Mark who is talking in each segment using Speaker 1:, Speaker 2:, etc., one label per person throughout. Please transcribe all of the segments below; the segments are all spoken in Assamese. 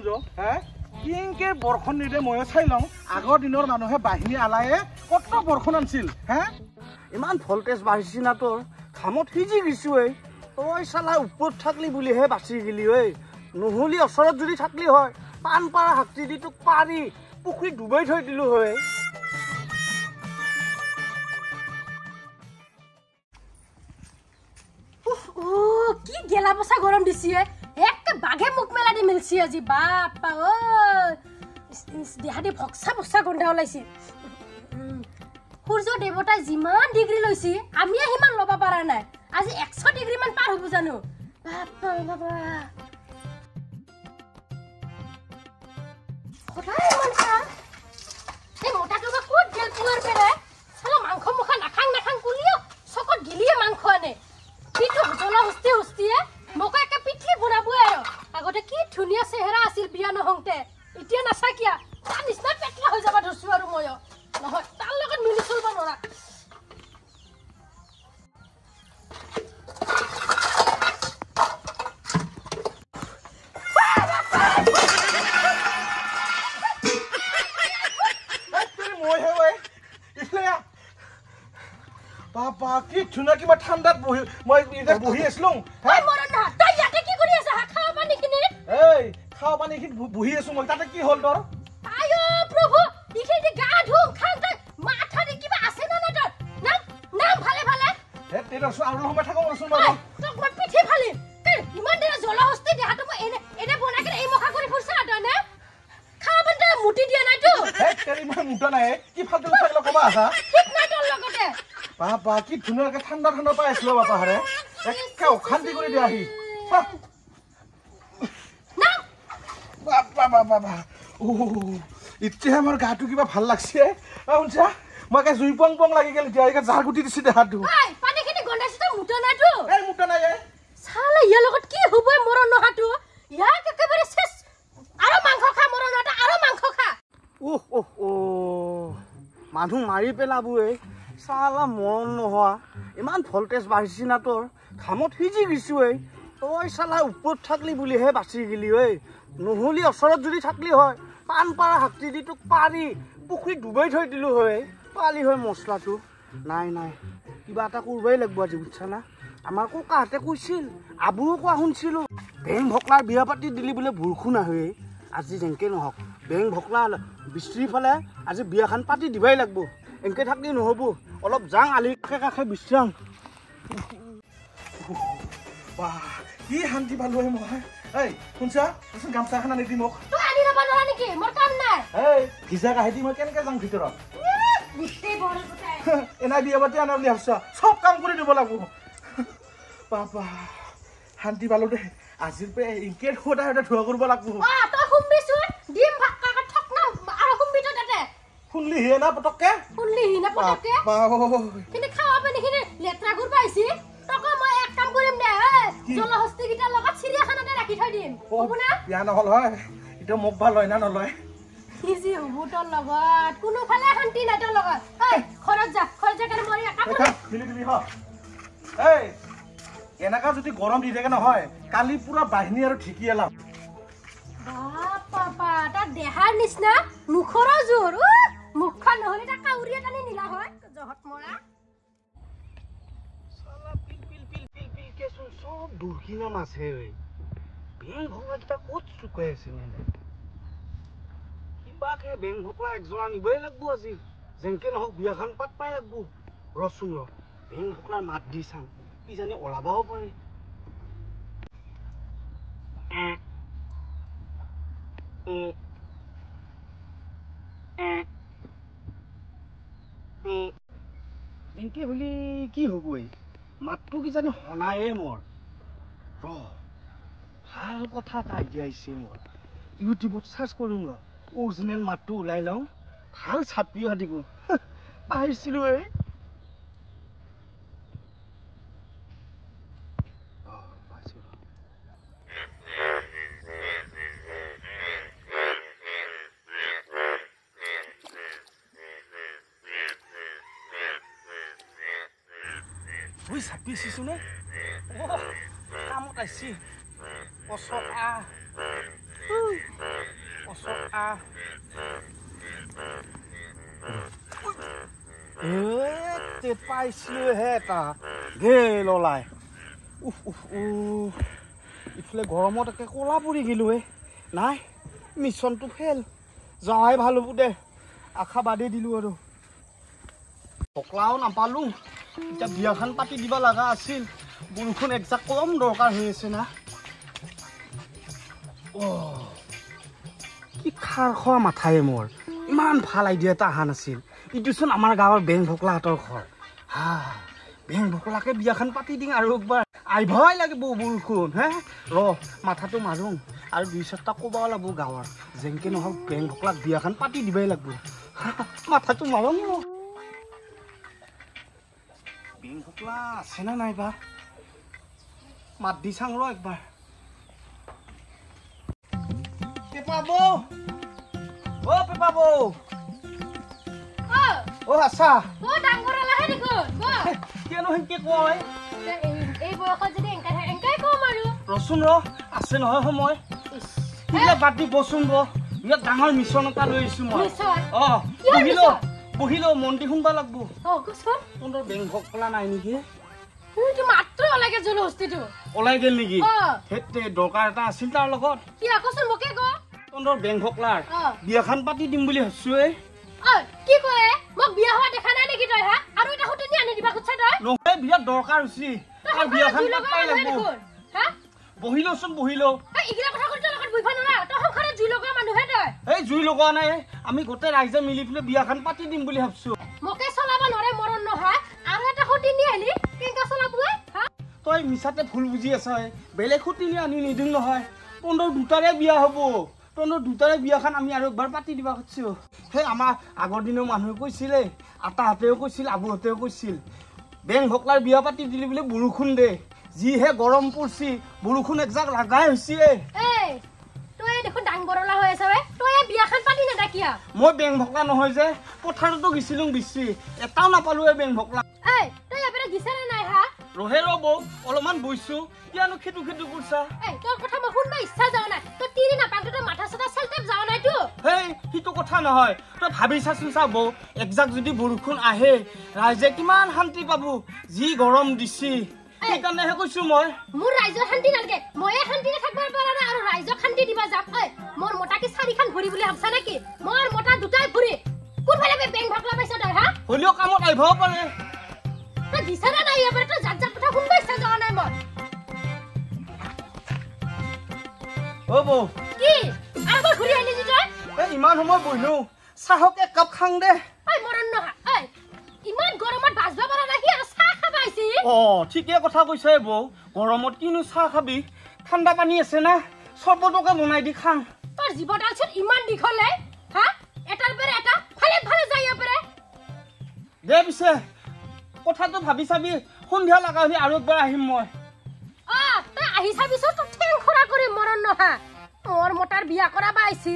Speaker 1: অনুজ হ্যাঁ কিংকে বৰষুণ নিদে ময়ো চাই লওঁ আগৰ দিনৰ মানুহে বাহিনী আলায়ে কত বৰষুণ আনছিল হ্যাঁ
Speaker 2: ইমান ভল্টেজ বাঢ়িছি না তোৰ খামত সিজি গিছো তই চালা ওপৰত থাকলি বুলিহে বাচি গেলি নহলি ওচৰত যদি থাকলি হয় পান পাৰা শক্তি দি তোক পাৰি পুখুৰীত ডুবাই থৈ দিলো হয়
Speaker 3: কি গেলা বসা গরম দিছি একটা বাঘে মুখ মেলা দি মিলছি আজি বাপা ও দেহাদি ভক্সা ভক্সা গন্ধা ওলাইছি সূর্য দেবতা যিমান ডিগ্ৰী লৈছি আমি হিমান লবা পাৰা নাই আজি 100 ডিগ্ৰী মান পাৰ হ'ব জানো বাপা বাবা কোথায় মনটা এই মোটাটো বা কোট গেল পুয়ার পেলে সালা মাংস মুখা নাখাং নাখাং কুলিও সকত গিলিয়ে মাংস আনে পিঠু হুজলা হুস্তি হুস্তিয়ে মোক একে পিঠলি বনাবই আৰু আগতে কি ধুনিয়া চেহাৰা আছিল বিয়া নহংতে এতিয়া নাচাকিয়া তা নিছনা পেটলা হৈ যাবা ধৰছো আৰু মই নহয় তাৰ লগত মিলি চলবা নৰা
Speaker 1: বাবা কি ধুনা কিবা ঠাণ্ডাত মই ইটা বহি আছিলো
Speaker 3: হ্যাঁ মৰণ না তই ইয়াতে কি কৰি আছা খাও পানী খিনি
Speaker 1: এই খাও পানী খিনি বহি আছো মই তাতে কি হল তোৰ
Speaker 3: আয়ো প্ৰভু ইখিনি গা ধুম খাও তই মাথা দি কিবা আছে না তোৰ নাম নাম ভালে ভালে
Speaker 1: হে তেৰ আৰু সময় থাকো ৰচোন মই
Speaker 3: তোক মই পিঠি ফালি ইমান দিনা জলহস্তি দেহাটো মই এনে বনাই কৰি এই মখা কৰি ফুৰছা তনে খাও পানী মুটি দিয়া নাই তো
Speaker 1: হে তেৰি মই মুটা নাই কি ফালতু কথা কবা আছা
Speaker 3: ঠিক নাই তোৰ লগতে
Speaker 1: বাবা কি ধুনীয়াকে ঠাণ্ডা ঠাণ্ডা পাই আছিলো বাপা হাৰে একে অশান্তি কৰি দিয়া আহি বাবা বাবা এতিয়াহে মোৰ গাটো কিবা ভাল লাগছে শুনছা মই একে জুই পং পং লাগি গেল এতিয়া একে জাৰ গুটি দিছে দেহাটো
Speaker 3: পানীখিনি গন্ধাইছে তই মুটা নাই তো
Speaker 1: এই মুটা নাই
Speaker 3: চালা ইয়াৰ লগত কি হ'ব মৰণ নহাটো ইয়াক একেবাৰে শেষ আৰু মাংস খা মৰণ নহাটো আৰু মাংস খা
Speaker 2: মানুহ মাৰি পেলাবই চালা মৰণ নোহোৱা ইমান ভল্টেজ বাঢ়িছি না তোৰ খামত সিজি গিছো তই চালা ওপৰত থাকলি বুলিহে বাচি গেলি নহলি ওচৰত যদি থাকলি হয় পান পাৰা শক্তি দি তোক পাৰি পুখুৰীত ডুবাই থৈ দিলো হয় পালি হয় মছলাটো নাই নাই কিবা এটা কৰিবই লাগিব আজি বুজিছা না আমাৰ ককাহঁতে কৈছিল আবুও কোৱা শুনছিলো বেং ভকলাৰ বিয়া পাতি দিলি বোলে বৰষুণ আহে আজি যেনেকে নহওক বেং ভকলা বিচৰি ফালে আজি বিয়াখন পাতি দিবাই লাগিব এনেকে থাকলি নহ'ব অলপ যাং আলি কাষে কাষে বিশ্ৰাম
Speaker 1: কি শান্তি পালো মই এই শুনছা গামছা এখন আনি দি মোক
Speaker 3: তই আনি ল'ব নোৱাৰা নেকি মোৰ কাম নাই
Speaker 1: এই ভিজা কাহি দি মই কেনেকে যাম ভিতৰত
Speaker 3: গোটেই বড় গোটাই
Speaker 1: এনাই বিয়া পাতি আনা বুলি ভাবছা চব কাম কৰি দিব লাগিব বাবা শান্তি পালো দে আজিৰ পৰা ইনকে সদায় সদায় ধোৱা কৰিব লাগিব
Speaker 3: তই শুনবিছো ডিম ভাত কাকা ঠক না আৰু শুনবিতো তাতে
Speaker 1: শুনলি হে না পটককে
Speaker 3: শুনলি হি না পটককে কিন্তু খাওয়া পানীখিনি লেতেৰা গুৰ পাইছি তক মই এক কাম কৰিম দে জলহস্তি গিটাৰ লগত চিৰিয়াখানাতে ৰাখি থৈ দিম হ'ব না
Speaker 1: বিয়া নহল হয় এটা মোক ভাল হয় না নলয়
Speaker 3: ইজি হ'ব তোৰ লগত কোনোফালে শান্তি নাই তোৰ লগত ঘৰত যা কাৰণে মৰি একা
Speaker 1: মিলি দিবি হ এই এনেকা যদি গৰম দি থাকে নহয় কালি পুৰা বাহিনী আৰু ঠিকি এলাম
Speaker 3: বাপা তাৰ দেহাৰ নিচিনা মুখৰ জোৰ মুখখন নহলে তাৰ কাউৰীয়া টানি নিলা হয় জহত মৰা
Speaker 2: চালা পিল পিল পিল পিল পিল কেচোন সব দুৰ্গিনা মাছে বেং ভকলা কিটা ক'ত চুকাই আছে কিবাকে বেং ভকলা একজোৰা নিবই লাগিব আজি যেনেকে নহওক বিয়াখন পাত পাই লাগিব ৰচোন বেং ভকলাৰ মাত দি চাম কিজানি ওলাবও পাৰে এনেকে হলি কি হবই মাতটো কিজানি শুনায়ে মোৰ ভাল কথা এটা আইডিয়া আহিছে মোৰ ইউটিউবত চাৰ্চ কৰিম অৰিজিনেল মাতটো ওলাই লওঁ ভাল চাপিও দিব পাইছিলো চাপিছিছো নে কামত আহিছি পাইছিলো হে এটা গেল ওলাই ইফালে গৰমত একে ক'লা পৰি গেলো নাই মিছনটো ফেল যাৱাই ভাল হ'ব দে আশা বাদে দিলো আৰু পকলাও নাপালো এতিয়া বিয়াখন পাতি দিব লগা আছিল বৰষুণ একজাক কম দৰকাৰ হৈ আছে না কি খাৰ খোৱা মাথায়ে মোৰ ইমান ভাল আইডিয়া এটা অহা নাছিল ইটোচোন আমাৰ গাঁৱৰ বেং ভকলাহঁতৰ ঘৰ বেং ভকলাকে বিয়াখন পাতি দিম আৰু একবাৰ আহিবই লাগিব বৰষুণ হে ৰ মাথাটো মাৰোঁ আৰু দুই চাৰিটা ক'ব লাগিব গাঁৱৰ যেনেকে নহওক বেং ভকলাক বিয়াখন পাতি দিবই লাগিব মাথাটো মাৰোঁ বেং ভকলা আছে না নাইবা মাত দি চাং ৰ একবাৰ পেপা বৌ পেপা বৌ আছা কিয়নো সেনকে কয় ৰচোন ৰ আছে নহয় সময় সেইবিলাক বাদ দি বচোন ৰ ইয়াত ডাঙৰ মিছন এটা লৈ আহিছো মই বহিলো মন্দিৰ শুনবা লাগব তহঁতৰ বেং ভকলা নাই নেকি ওলাই গেল নেকি দৰকাৰ এটা আছিল তাৰ লগত তহঁতৰ বেং ভকলাৰ বিয়াখন পাতি দিম বুলি ভাবছো নহয় বিয়াত দৰকাৰ হৈছে আৰু বিয়াখন পাতিবই লাগিব বহিলোচোন বহিলো এই জুই লগোৱা নাই আমি গোটেই ৰাইজে মিলি পেলাই বিয়াখন পাতি দিম বুলি ভাবছো তই মিছাতে ভুল বুজি আছ বেলেগ খুটিনি আনি নিদিম নহয় তহঁতৰ দুটাৰে বিয়া হ'ব তহঁতৰ দুটাৰে বিয়াখন আমি আৰু একবাৰ পাতি দিবা খুজিছো সেই আমাৰ আগৰ দিনৰ মানুহে কৈছিলে আটাহঁতেও কৈছিল আবুহঁতেও কৈছিল বেং ভকলাৰ বিয়া পাতি দিলি বোলে বৰষুণ দে যিহে গৰম পৰিছি বৰষুণ একজাক লাগাই হৈছে মই বেং ভকলা নহয় যে পথাৰতো গেছিলো বেছি এটাও নাপালো বেং ভকলা ৰহে ৰব অলপমান বইছো কিয়নো খেতু খেতু কৰিছা সেই সিটো কথা নহয় তই ভাবি চাচোন চা বৌ একজাক যদি বৰষুণ আহে ৰাইজে কিমান শান্তি পাব যি গৰম দিছি সেইকাৰণেহে কৈছো মই
Speaker 3: মোৰ ৰাইজৰ শান্তি নালাগে ময়ে শান্তিৰে থাকিব পৰা নাই আৰু ৰাইজক শান্তি দিবা যাম মোৰ মোটা কি চাৰিখন ভৰি বুলি ভাবছা নেকি মোৰ মোটা দুটাই ভৰি কোনফালে বেং ভকলা পাইছ তই
Speaker 2: হ'লেও কামত আহিবও পাৰে
Speaker 3: তই দিছানা নাই এবাৰ তই জাত কথা শুনবা ইচ্ছা যোৱা নাই মই
Speaker 2: বৌ
Speaker 3: কি আকৌ ঘূৰি আহিলি যে তই
Speaker 2: ইমান সময় বহিলো চাহক এক কাপ খাং দে
Speaker 3: মৰণ নহা ইমান গৰমত বাজবা পৰা নাই আৰু চাহ খাবা আহিছি
Speaker 2: ঠিকে কথা কৈছে বৌ গৰমত কিনো চাহ খাবি ঠাণ্ডা পানী আছে না চৰবতকে বনাই দি খাং
Speaker 3: তোৰ জীৱডাল চোন ইমান দীঘলে এটাৰ পৰা এটা ফালে ফালে যাই পাৰে
Speaker 2: দে পিছে কথাটো ভাবি চাবি সন্ধিয়া লগা হ'লে আৰু একবাৰ আহিম মই
Speaker 3: তই আহি চাবিচোন তোৰ ঠেং খৰা কৰি মৰণ নহা মোৰ মোটাৰ বিয়া কৰাবা আহিছি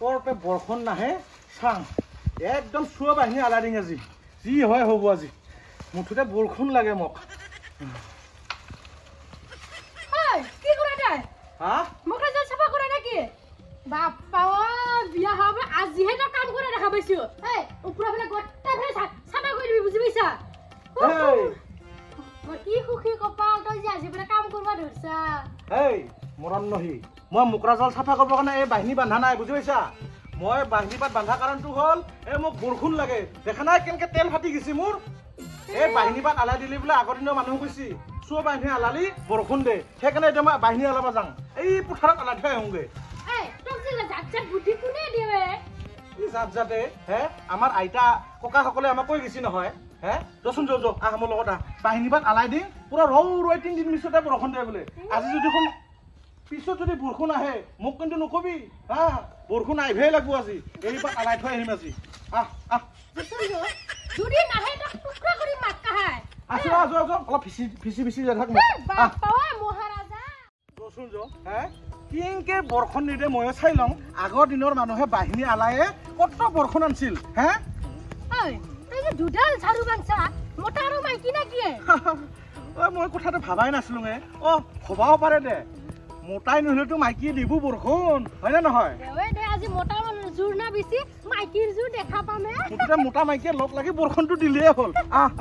Speaker 1: পৰপে বৰষুণ নাহে চাং একদম চুৱা বাহিনী আলাৰিং আজি যি হয় হ'ব আজি মুঠতে বৰষুণ লাগে মোক
Speaker 3: কি কৰা তই মোক ৰাইজৰ চাফা কৰা নেকি বাপ্পা বিয়া হ'ব আজিহে তই কাম কৰা দেখা পাইছো ওপৰৰ ফালে গোটেই ফালে চাফা কৰি দিবি বুজি পাইছা মই কি সুখী কপাল তই যে আজি পৰা কাম কৰিব ধৰছা
Speaker 1: মৰণ নহি মই মোকৰা জাল চাফা কৰিবৰ কাৰণে এই বাহিনী বান্ধা নাই বুজি পাইছা মই বাহিনী পাত বান্ধা কাৰণটো হ'ল মোক বৰষুণ লাগে দেখা নাই কেনেকে তেল ফাটি গৈছে মোৰ এই বাহিনী পাত আলাই দিলি বোলে আগৰ দিনৰ মানুহ কৈছি চুৱা বাহিনী আলালি বৰষুণ দে সেইকাৰণে এতিয়া মই বাহিনী আলাব যাওঁ এই পথাৰত আলাই থৈ আহোঁগে আমাৰ আইতা ককাসকলে আমাক কৈ গৈছি নহয় ৰচোন যৌ আহ মোৰ লগত বাহিনী পাত আলাই দিম পুৰা ৰৈ 3 দিন পিছতে বৰষুণ দে বোলে আজি যদি পিছত যদি বৰষুণ আহে মোক কিন্তু নকবি বৰষুণ আহিবই লাগিব আজি এই পাত আলাই থৈ আহিম আজি অলপ ফিচি যাই থাক ৰচোন যৌ কিংকে বৰষুণ নিদে ময়ো চাই লওঁ আগৰ দিনৰ মানুহে বাহিনী আলায়ে কত বৰষুণ আনছিল মই কথাটো ভাবাই নাছিলো ভবাও পাৰে দে মোটাই নহলেতো মাইকীয়ে দিব বৰষুণ হয়নে নহয়
Speaker 3: আজি মোটা জোৰ না বেছি মাইকীৰ জোৰ দেখা পামে
Speaker 1: মুঠতে মোটা মাইকীয়ে লগ লাগি বৰষুণটো দিলেই হ'ল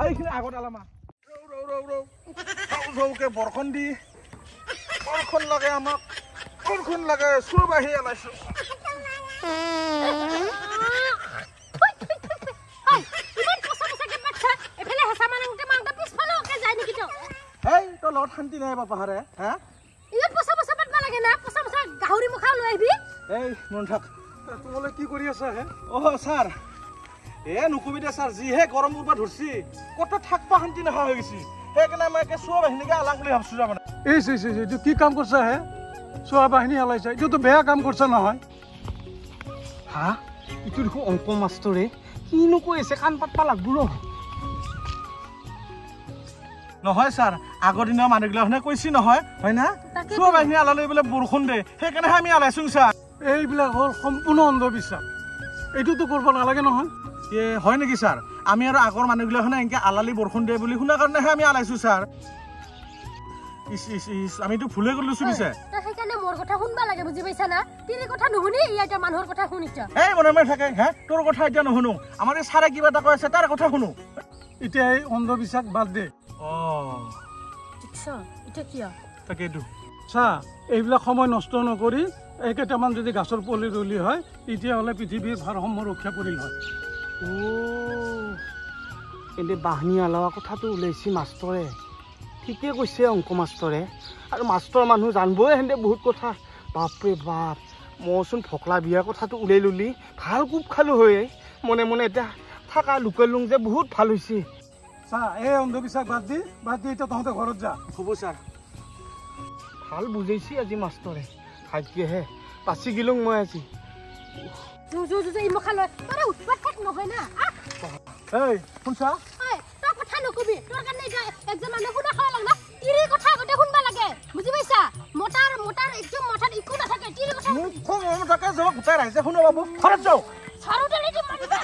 Speaker 1: এইখিনি আগত আলামা ৰৌকে বৰষুণ দি বৰষুণ লাগে আমাক বৰষুণ লাগে চব আহি আলাইছো তই লগত শান্তি নাই পাহাৰে হা
Speaker 3: গাহৰি মুখা লৈ আহিবি
Speaker 1: এই মন থাক তোমালোকে কি কৰি আছা হে ছাৰ নকবি দে ছাৰ যিহে গৰম উঠবা ধৰছি কত থাকবা শান্তি নোহোৱা হৈ গৈছি সেইকাৰণে মই চোৱা বাহিনীকে আলাং বুলি ভাবছো তাৰমানে
Speaker 4: এইটো কি কাম কৰছা হে চোৱা বাহিনী হলাইছা এইটোতো বেয়া কাম কৰছা নহয়
Speaker 2: হা এইটো দেখোন অংক মাষ্টৰে কিনো কৈ আছে কাণ পাতবা লাগব
Speaker 1: নহয় ছাৰ আগৰ দিনৰ মানুহগিলাখনে কৈছি নহয় হয় না চোৱা বাহিনী আলালৈ বোলে বৰষুণ দে সেইকাৰণে আমি আলাইছো ছাৰ
Speaker 4: এইবিলাক হ'ল সম্পূৰ্ণ অন্ধবিশ্বাস এইটোতো কৰিব নালাগে নহয়
Speaker 1: হয় নেকি ছাৰ আমি আৰু আগৰ মানুহগিলাখনে এনেকৈ আলালি বৰষুণ দিয়ে বুলি শুনাৰ কাৰণেহে আমি আলাইছো ছাৰ আমিতো ভুলে কৰি লৈছো পিছে
Speaker 3: সেইকাৰণে মোৰ কথা শুনবা লাগে বুজি পাইছা না তিৰি কথা নুশুনি ইয়াতে মানুহৰ কথা শুনিছা
Speaker 1: এই মনে মনে থাকে তোৰ কথা এতিয়া নুশুনো আমাৰ এই ছাৰে কিবা এটা কৈ আছে তাৰ কথা শুনো
Speaker 4: এতিয়া এই অন্ধবিশ্বাস বাদ দে
Speaker 1: তাকেইটো
Speaker 4: চা এইবিলাক সময় নষ্ট নকৰি এইকেইটামান যদি গাছৰ পুলি ৰুলি হয় তেতিয়াহ'লে পৃথিৱীৰ ভাৰসাম্য ৰক্ষা কৰিল হয়
Speaker 2: এনে বাহিনী আলোৱা কথাটো ওলাইছে মাষ্টৰে ঠিকে কৈছে অংক মাষ্টৰে আৰু মাষ্টৰ মানুহ জানবই সেনে বহুত কথা বাপৰে বাপ মইচোন ফকলা বিয়াৰ কথাটো ওলাই ললি ভাল কোব খালো হয় মনে মনে এতিয়া থাকা লোকেল লুং যে বহুত ভাল হৈছে
Speaker 4: চা এই অন্ধবিশ্বাস বাদ দি এতিয়া তহঁতে ঘৰত যা
Speaker 1: হ'ব ছাৰ
Speaker 2: ভাল বুজাইছি আজি মাষ্টৰে ভাগ্যেহে পাচি গিলুং মই আজি
Speaker 1: এই শুনছা
Speaker 3: তই কথা নকবি তোৰ কাৰণে একজন মানুহ শুনা খাব লাগলা তিৰি কথা আগতে শুনবা লাগে বুজি পাইছা মোটাৰ একদম মাথাত একো নাথাকে তিৰি কথা
Speaker 1: মোক খং থাকে যে গোটাই ৰাইজে শুনো বাবু ঘৰত যাওঁ
Speaker 3: চাৰুতে মাৰিবা